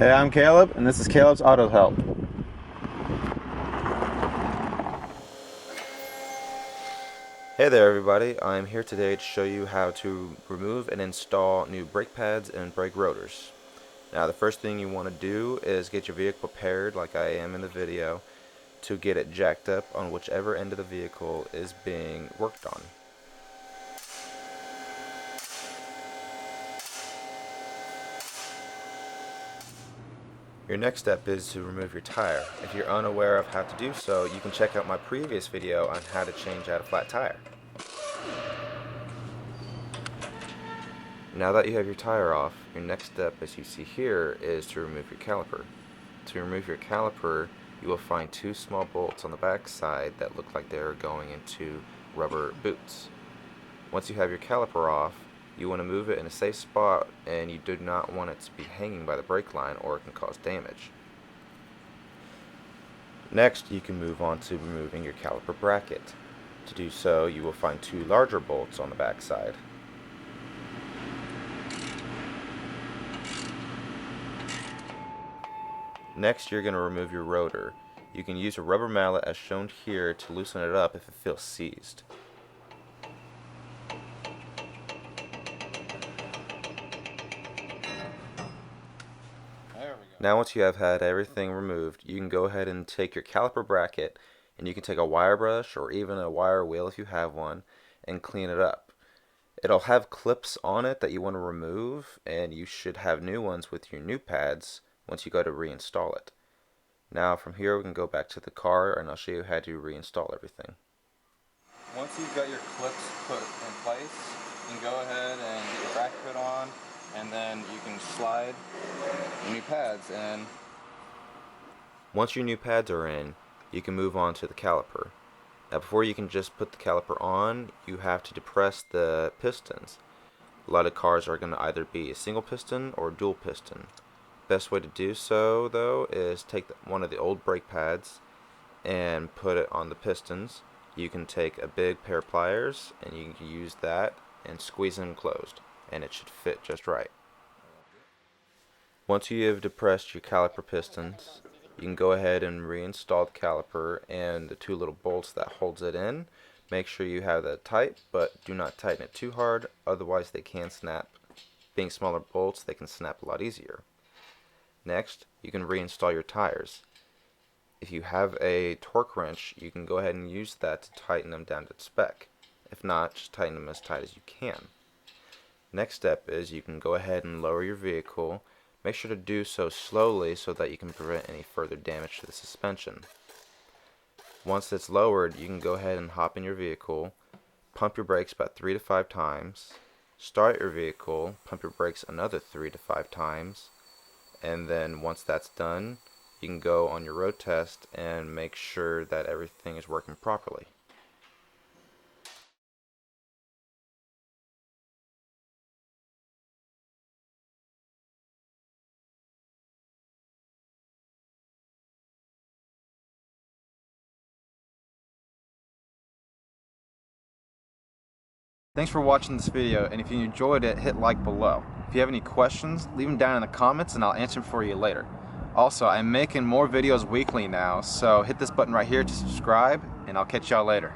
Hey, I'm Caleb, and this is Caleb's Auto Help. Hey there everybody, I'm here today to show you how to remove and install new brake pads and brake rotors. Now the first thing you want to do is get your vehicle prepared, like I am in the video, to get it jacked up on whichever end of the vehicle is being worked on. Your next step is to remove your tire. If you're unaware of how to do so, you can check out my previous video on how to change out a flat tire. Now that you have your tire off, your next step, as you see here, is to remove your caliper. To remove your caliper, you will find two small bolts on the back side that look like they are going into rubber boots. Once you have your caliper off, you want to move it in a safe spot, and you do not want it to be hanging by the brake line or it can cause damage. Next, you can move on to removing your caliper bracket. To do so, you will find two larger bolts on the back side. Next, you're going to remove your rotor. You can use a rubber mallet as shown here to loosen it up if it feels seized. Now once you have had everything removed, you can go ahead and take your caliper bracket, and you can take a wire brush or even a wire wheel if you have one, and clean it up. It'll have clips on it that you want to remove, and you should have new ones with your new pads once you go to reinstall it. Now from here we can go back to the car, and I'll show you how to reinstall everything. Once you've got your clips put in place, you can go ahead and get your bracket put on, and then you can slide your new pads in. Once your new pads are in, you can move on to the caliper. Now before you can just put the caliper on, you have to depress the pistons. A lot of cars are going to either be a single piston or dual piston. Best way to do so though is take one of the old brake pads and put it on the pistons. You can take a big pair of pliers and you can use that and squeeze them closed, and it should fit just right. Once you have depressed your caliper pistons, you can go ahead and reinstall the caliper and the two little bolts that holds it in. Make sure you have that tight, but do not tighten it too hard, otherwise they can snap. Being smaller bolts, they can snap a lot easier. Next, you can reinstall your tires. If you have a torque wrench, you can go ahead and use that to tighten them down to spec. If not, just tighten them as tight as you can. Next step is you can go ahead and lower your vehicle. Make sure to do so slowly so that you can prevent any further damage to the suspension. Once it's lowered, you can go ahead and hop in your vehicle, pump your brakes about 3 to 5 times, start your vehicle, pump your brakes another 3 to 5 times, and then once that's done, you can go on your road test and make sure that everything is working properly. Thanks for watching this video, and if you enjoyed it, hit like below. If you have any questions, leave them down in the comments and I'll answer them for you later. Also, I'm making more videos weekly now, so hit this button right here to subscribe, and I'll catch y'all later.